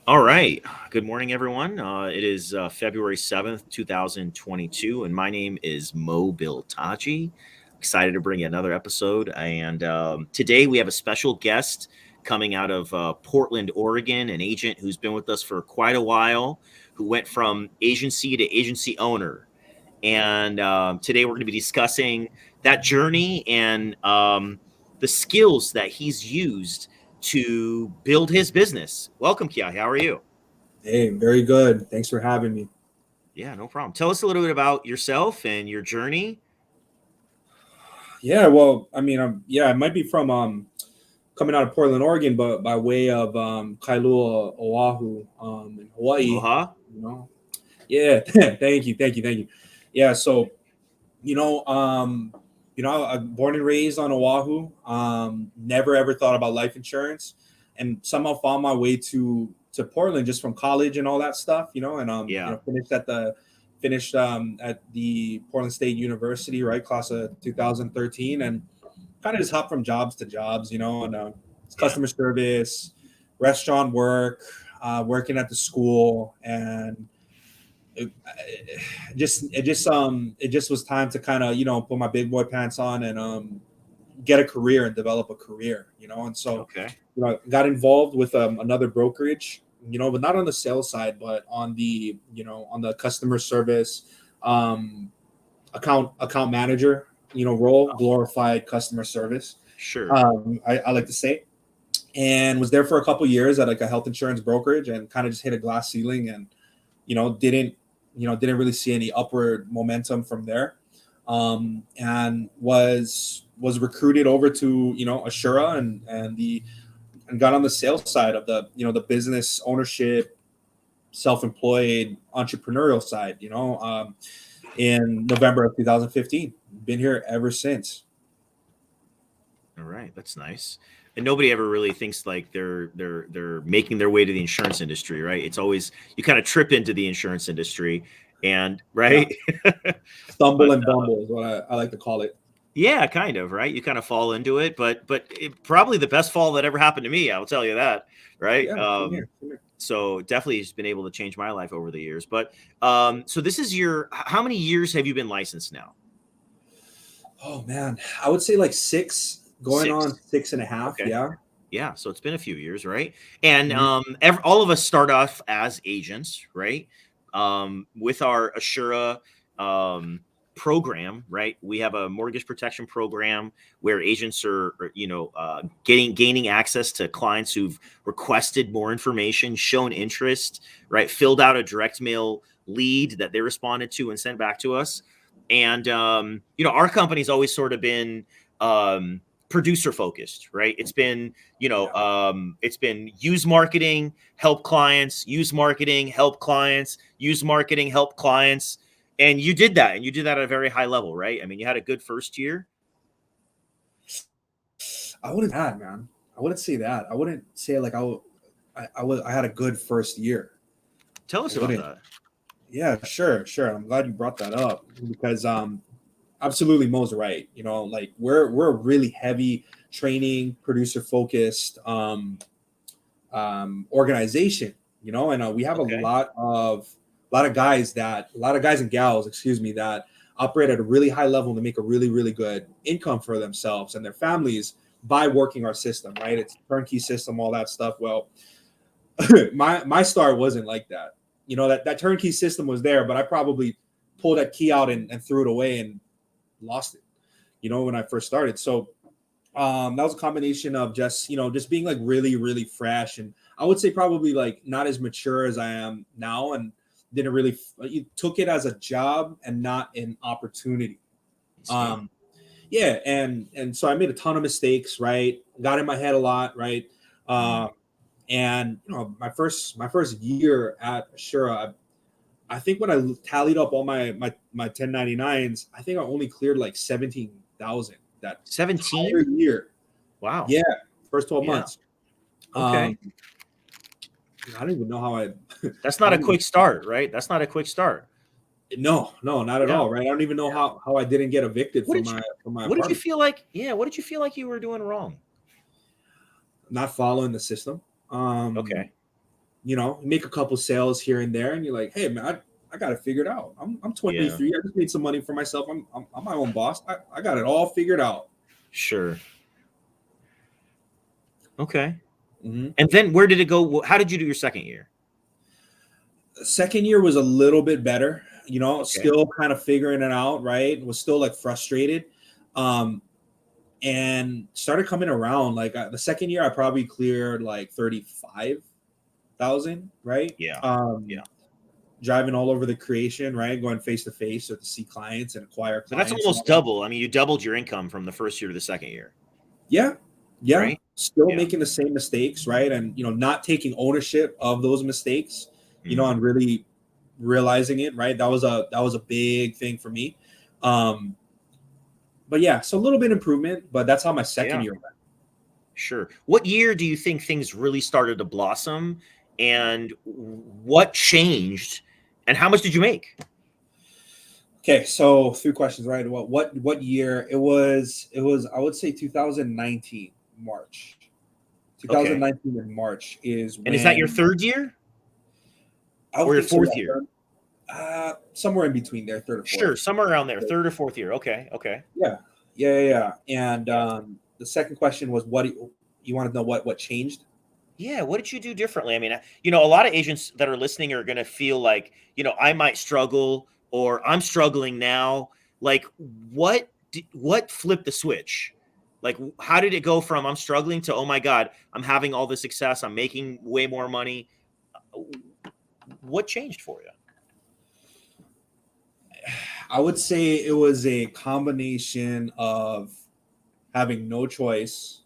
All right. Good morning, everyone. It is February 7th, 2022, and my name is Moe Biltagi. Excited to bring you another episode. And today we have a special guest coming out of Portland, Oregon, an agent who's been with us for quite a while, who went from agency to agency owner. And today we're going to be discussing that journey and the skills that he's used to build his business. Welcome, Keahi. How are you? Hey, very good. Thanks for having me. Yeah, no problem. Tell us a little bit about yourself and your journey. Yeah, well, I might be from coming out of Portland, Oregon, but by way of Kailua, Oahu, in Hawaii. Aloha. You know, yeah. Thank you. Yeah, so you know, um, I'm born and raised on Oahu. Never ever thought about life insurance, and somehow found my way to Portland just from college and all that stuff. Yeah. Finished at the Portland State University, right, class of 2013, and kind of just hopped from jobs to jobs. And Yeah. customer service, restaurant work, working at the school, and it just was time to kind of put my big boy pants on and get a career and develop a career, and so Okay. I got involved with another brokerage, but not on the sales side, but on the customer service, um account manager, role, Oh, glorified customer service, sure. I like to say. And was there for a couple years at like a health insurance brokerage, and kind of just hit a glass ceiling, and didn't really see any upward momentum from there. And was recruited over to Assura, and got on the sales side of the business ownership, self-employed entrepreneurial side, in November of 2015. Been here ever since. All right. That's nice. And nobody ever really thinks like they're making their way to the insurance industry, right? It's always you kind of trip into the insurance industry and Yeah, right. stumble But and bumble is what I like to call it. yeah, kind of, right? You kind of fall into it, but probably the best fall that ever happened to me, I'll tell you that, right? Yeah, same here, same here. So definitely has been able to change my life over the years. But so this is how many years have you been licensed now? Oh man, I would say like six, going on Six. 6.5. Okay. Yeah. Yeah, so it's been a few years, right? And Mhm. all of us start off as agents, right? With our Assura um, program, right? We have a mortgage protection program where agents are gaining access to clients who've requested more information, shown interest, right? Filled out a direct mail lead that they responded to and sent back to us. And our company's always sort of been producer focused, right? Yeah. It's been use marketing, help clients, use marketing, help clients, use marketing, help clients. And you did that, and you did that at a very high level, right? I mean, you had a good first year. I wouldn't say that, man. I wouldn't say that. I wouldn't say like I had a good first year. Tell I us about wouldn't. that. Yeah, sure. I'm glad you brought that up, because absolutely Mo's right. Like we're a really heavy training, producer focused organization, and we have a Okay. lot of guys and gals, excuse me, that operate at a really high level to make a really, really good income for themselves and their families by working our system, right? It's a turnkey system, all that stuff. Well, my start wasn't like that. That turnkey system was there, but I probably pulled that key out and threw it away and lost it, when I first started. So that was a combination of just being like really, really fresh, and I would say probably like not as mature as I am now, and didn't really you took it as a job and not an opportunity. I see. um yeah, and so I made a ton of mistakes, right? Got in my head a lot, right? Mm. uh and my first year at Assura, I think when I tallied up all my 1099s, I think I only cleared like 17,000 that entire 17. year. Wow. Yeah, first 12 Yeah. months. Okay. Um, I don't even know how I. That's I not a don't even. quick start, right? That's not a quick start. No, not at Yeah. all. Right. I don't even know Yeah. how I didn't get evicted What from did you my what did you apartment. feel like? Yeah, what did you feel like you were doing wrong? Not following the system. Um, Okay. make a couple sales here and there, and you're like, hey man, I got it figured out. I'm Yeah. 23. I just made some money for myself. I'm my own boss. I got it all figured out. Sure. Okay. Mm-hmm. And then where did it go? How did you do your second year? Second year was a little bit better, Okay. still kind of figuring it out, right? Was still like frustrated. Um, and started coming around. Like the second year, I probably cleared like 35,000, right? Yeah. Yeah. Driving all over the creation, right? Going face to face to see clients and acquire So that's clients and almost all that. double. I mean, you doubled your income from the first year to the second year, Yeah, yeah. right? Still Yeah. making the same mistakes, right? And not taking ownership of those mistakes, Mm. and really realizing it, right? That was a big thing for me. Um, but yeah, so a little bit improvement, but that's how my second Yeah. year went. Sure. What year do you think things really started to blossom, and what changed, and how much did you make? Okay, so three questions, right? What year? It was I would say 2019 March. Okay. 2019 in March is And is that your when third year I or would your think so. fourth Yeah, year? somewhere in between there, third or Sure, fourth. somewhere around there, third or fourth year. Okay. Okay. Yeah, yeah. And Yeah. the second question was what you want to know what changed? Yeah, what did you do differently? I mean, a lot of agents that are listening are going to feel like, I might struggle or I'm struggling now. Like, what flipped the switch? Like, how did it go from I'm struggling to, oh my God, I'm having all this success, I'm making way more money? What changed for you? I would say it was a combination of having no choice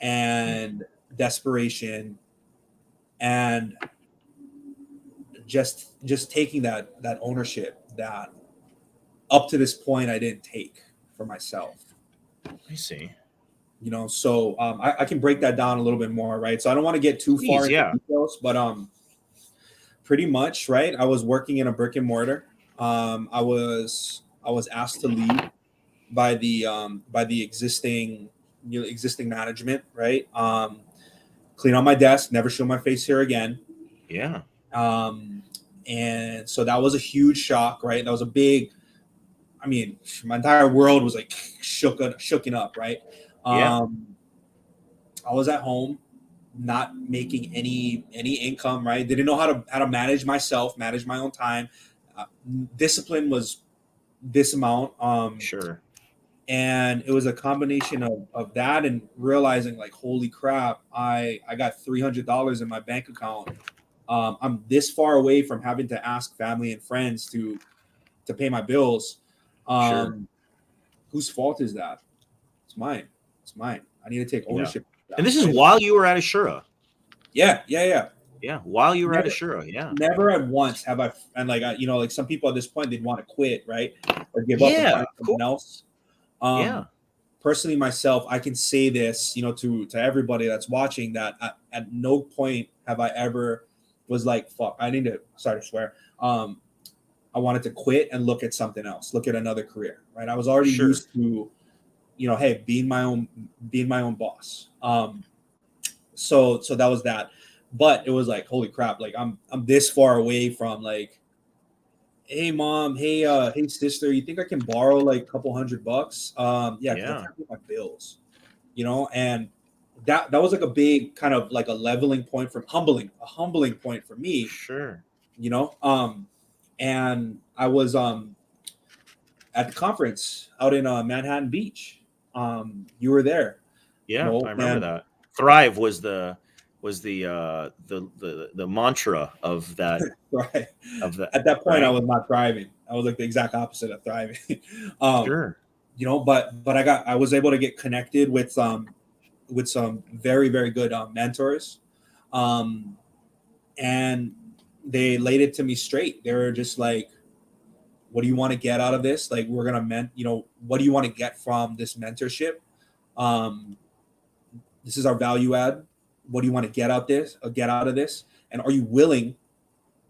Mm, and desperation and just taking that ownership that up to this point I didn't take for myself. I see. So I can break that down a little bit more, right? So I don't want to get too far Please, into yeah. details, but pretty much, right? I was working in a brick and mortar. I was asked to leave by the existing management, right? Clean on my desk, never show my face here again. Yeah. Um, and so that was a huge shock, right? That was a big. I mean, my entire world was like shooken up, right? Yeah. Um, I was at home, not making any income, right? Didn't know how to manage myself, manage my own time. Uh, Discipline was this amount. Sure. And it was a combination of that and realizing like, holy crap, I got $300 in my bank account. I'm this far away from having to ask family and friends to pay my bills. Sure. Um, whose fault is that? It's mine. It's mine. I need to take Yeah. ownership of And that, this is right? while you were at Ashura. Yeah. Yeah. While you were at Never, Ashura. Yeah. never at once have I, and like like some people at this point they'd want to quit, right, or give up and Yeah. find Of someone course. else. Um, Yeah. Personally, myself, I can say this, to everybody that's watching that at no point have I ever was like, fuck, I need to. Sorry to swear. I wanted to quit and look at something else, look at another career, right? I was already Sure. used to, hey, being my own boss. So that was that, but it was like, holy crap, like I'm this far away from like, hey mom, hey sister, you think I can borrow like a couple $100? Yeah, because I Yeah. can't pay my bills, and that was like a big kind of like a leveling point, from a humbling point for me, Sure. you know. And I was at the conference out in Manhattan Beach. You were there, Yeah, I Mo, remember and that. Thrive was the mantra of that right of that, at that point I right? was not thriving. I was like the exact opposite of thriving. um, Sure. but I was able to get connected with some very very good mentors, um, and they laid it to me straight. They were just like, "What do you want to get out of this? Like, we're gonna what do you want to get from this mentorship? Um, this is our value add. What do you want to get out of this? And are you willing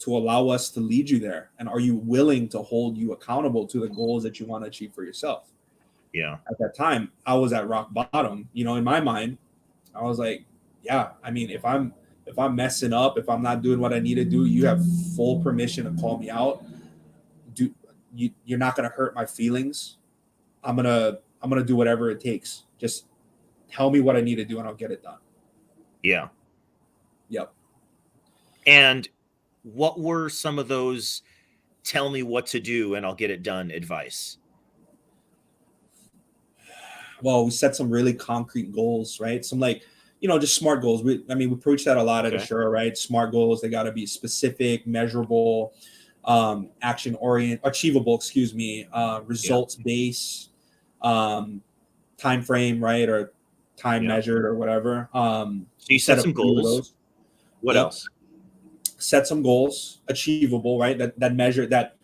to allow us to lead you there? And are you willing to hold you accountable to the goals that you want to achieve for yourself?" Yeah. At that time, I was at rock bottom. In my mind, I was like, yeah, I mean, If I'm messing up, if I'm not doing what I need to do, you have full permission to call me out. You're not gonna hurt my feelings. I'm gonna do whatever it takes. Just tell me what I need to do and I'll get it done. Yeah. Yep. And what were some of those tell me what to do and I'll get it done advice? Well, we set some really concrete goals, right? Some like, just smart goals. We preach that a lot at Okay. Assura, right? Smart goals, they got to be specific, measurable, action orient, achievable, excuse me, Yeah. results based, um, time frame, right? Or time Yeah. measured or whatever. So We you set set up some 3 of goals. those. What Yep. else? Set some goals, achievable, right? That measure that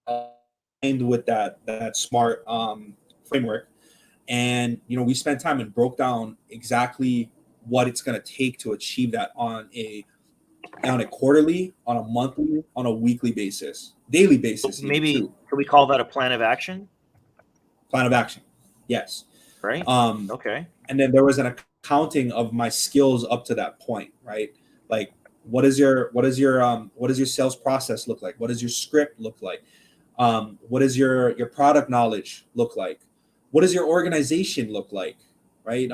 aligned with that smart framework. And we spent time and broke down exactly what it's going to take to achieve that on a quarterly, on a monthly, on a weekly basis, daily basis, even Maybe too. could we call that a plan of action? Plan of action, yes. Right. um Okay. and then there was an accounting of my skills up to that point, right? Like, what does your sales process look like? What does your script look like? What does your product knowledge look like? What does your organization look like, right?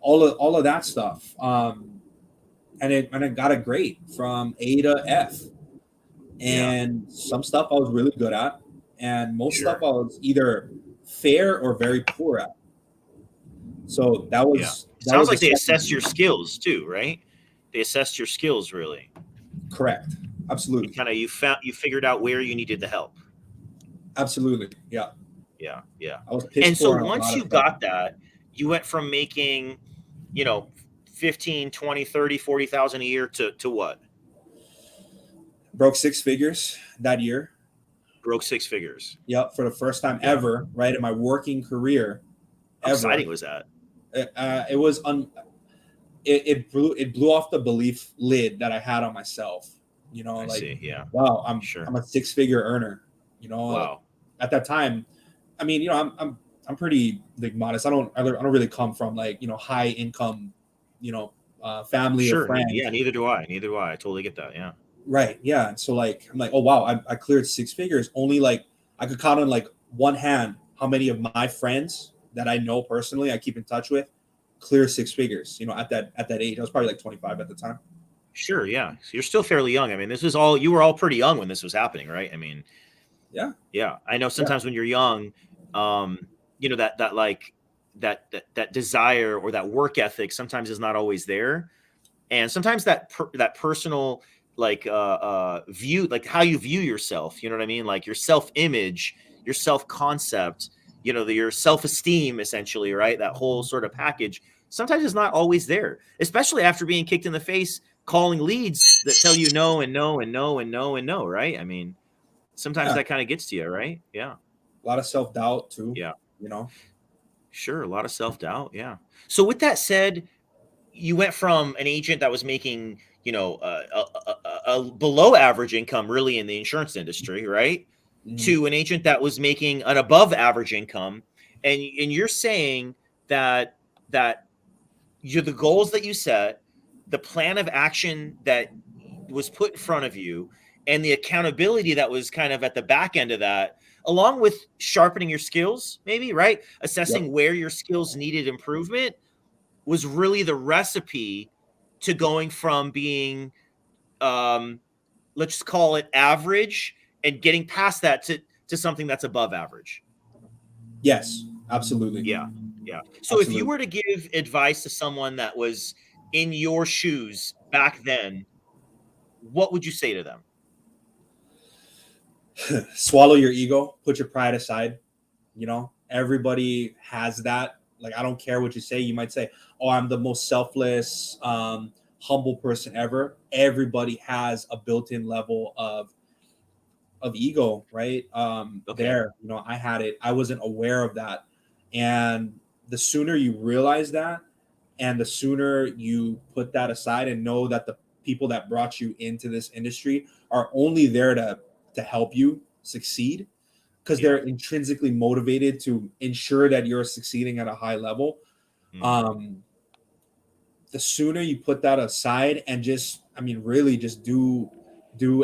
All of that stuff. And it got a grade from A to F. Yeah. And some stuff I was really good at, and most stuff Sure. I was either fair or very poor at. So that Yeah. was It that sounds was the like they second assessed your thing. skills too, right? They assessed your skills really. Correct. And Absolutely. kind of you figured out where you needed the help. Absolutely. Yeah. Yeah. Yeah. I was piss And so poor on a once lot of you stuff. got that, you went from making, you know, 15, 20, 30, 40,000 a year to what? Broke 6 figures that year. Broke six figures. Yep, for the first time Yeah. ever, right, in my working career How ever. exciting was that? It was it blew off the belief lid that I had on myself. I Like, see. Yeah. wow, I'm Sure. a 6 figure earner. Like, Wow. at that time, I'm pretty like modest. I don't really come from like high income, family or Sure. friends. Yeah. Neither do I. Neither do I. I totally get that. Yeah. Right. Yeah. So like I'm like, oh wow, I cleared 6 figures. Only like I could count on like one hand how many of my friends that I know personally, I keep in touch with, clear 6 figures. At that age, I was probably like 25 at the time. Sure. Yeah. So you're still fairly young. I mean, this was all, you were all pretty young when this was happening, right? I mean, Yeah. yeah. I know Yeah. sometimes when you're young, um, that like, that desire or that work ethic sometimes is not always there. And sometimes that personal, like, view, like how you view yourself, you know what I mean? Like your self-image, your self-concept, your self-esteem, essentially, right? That whole sort of package sometimes is not always there, especially after being kicked in the face calling leads that tell you no and no and no and no and no, right? I mean, sometimes Yeah. that kind of gets to you, right? Yeah. A lot of self-doubt too. Yeah. You know. Sure. A lot of self-doubt. Yeah. So with that said, you went from an agent that was making, a below average income really in the insurance industry, right? Mhm. To an agent that was making an above average income. And you're saying that that you're the goals that you set, the plan of action that was put in front of you, and the accountability that was kind of at the back end of that, along with sharpening your skills, maybe, right? Yep. Assessing where your skills needed improvement was really the recipe to going from being, let's just call it average, and getting past that to something that's above average. Yes. Absolutely. Yeah. Yeah. So if you Absolutely. were to give advice to someone that was in your shoes back then, what would you say to them? Swallow your ego. Put your pride aside. Everybody has that. Like, I don't care what you say. You might say, oh, I'm the most selfless, humble person ever. Everybody has a built-in level of ego, right? Okay. I had it. I wasn't aware of that. And the sooner you realize that, and the sooner you put that aside and know that the people that brought you into this industry are only there to help you succeed, because Yeah. they're intrinsically motivated to ensure that you're succeeding at a high level. Hmm. um the sooner you put that aside and just, I mean, really just do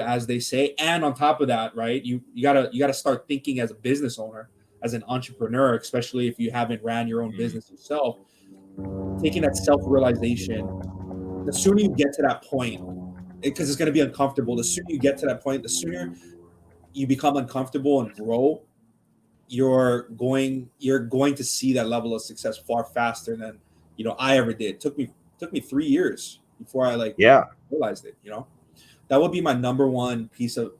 as they say. And on top of that, right, you gotta start thinking as a business owner, as an entrepreneur, especially if you haven't ran your own Mm. business yourself, taking that self-realization. The sooner you get to that point, because it's going to be uncomfortable, the sooner you get to that point, the sooner you become uncomfortable and grow, you're going to see that level of success far faster than I ever did. Took me 3 years before I like Yeah. realized it. That would be my number one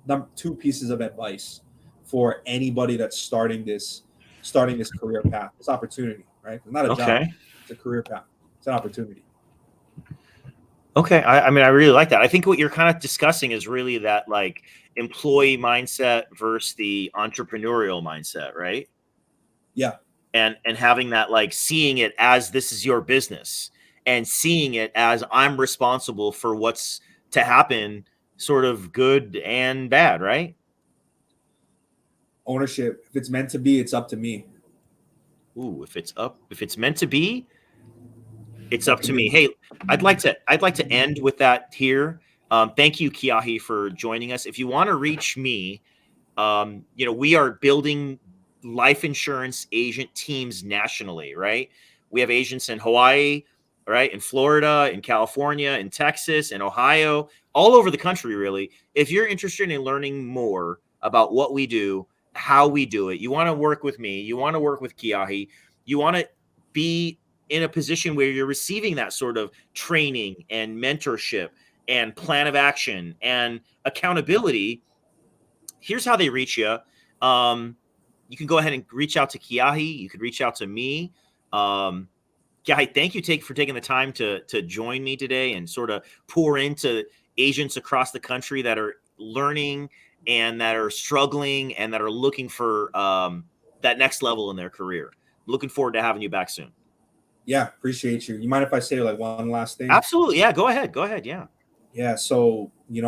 number two pieces of advice for anybody that's starting this career path, this opportunity, right? It's not a job, Okay. it's a career path, it's an opportunity. Okay. I mean, I really like that. I think what you're kind of discussing is really that like employee mindset versus the entrepreneurial mindset, right? Yeah. And having that like seeing it as this is your business and seeing it as I'm responsible for what's to happen, sort of good and bad, right? Ownership. If it's meant to be, it's up to me. Ooh, if it's meant to be, it's It's up up to to me. me. Hey, I'd like to end with that here. Thank you, Keahi, for joining us. If you want to reach me, we are building life insurance agent teams nationally, right? We have agents in Hawaii, right, in Florida, in California, in Texas, in Ohio, all over the country, really. If you're interested in learning more about what we do, how we do it, you want to work with me, you want to work with Keahi, you want to be in a position where you're receiving that sort of training and mentorship and plan of action and accountability, here's how they reach you. You can go ahead and reach out to Keahi. You could reach out to me. Keahi, thank you for taking the time to join me today and sort of pour into agents across the country that are learning and that are struggling and that are looking for that next level in their career. Looking forward to having you back soon. Yeah, appreciate you. You mind if I say like one last thing? Absolutely. Yeah, go ahead. Go ahead. Yeah. Yeah, so I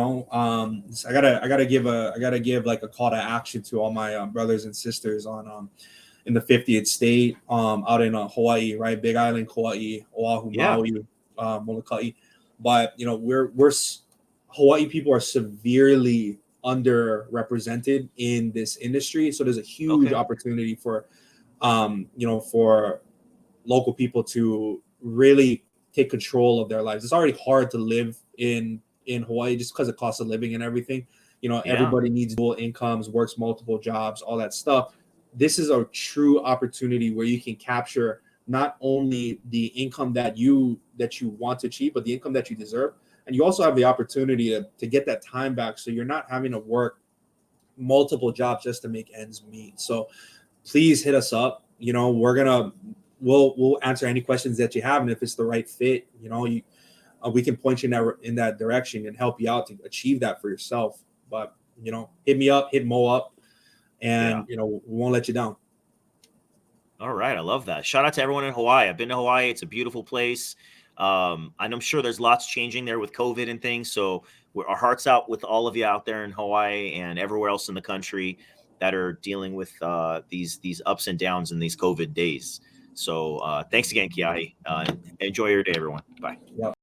gotta give like a call to action to all my brothers and sisters on in the 50th state, out in Hawaii, right? Big Island, Kauai, Oahu, Yeah. Maui, Molokai. But Hawaii people are severely underrepresented in this industry, so there's a huge Okay. opportunity for local people to really take control of their lives. It's already hard to live in Hawaii just because of cost of living and everything. Yeah. Everybody needs dual incomes, works multiple jobs, all that stuff. This is a true opportunity where you can capture not only the income that you want to achieve, but the income that you deserve. And you also have the opportunity to get that time back, so you're not having to work multiple jobs just to make ends meet. So please hit us up. We'll answer any questions that you have, and if it's the right fit, we can point you in that direction and help you out to achieve that for yourself. But hit me up, hit Mo up, Yeah. and we won't let you down. All right, I love that. Shout out to everyone in Hawaii. I've been to Hawaii. It's a beautiful place. And I'm sure there's lots changing there with COVID and things. So our hearts out with all of you out there in Hawaii and everywhere else in the country that are dealing with these ups and downs in these COVID days. So thanks again, Keahi. Enjoy your day, everyone. Bye. Yep.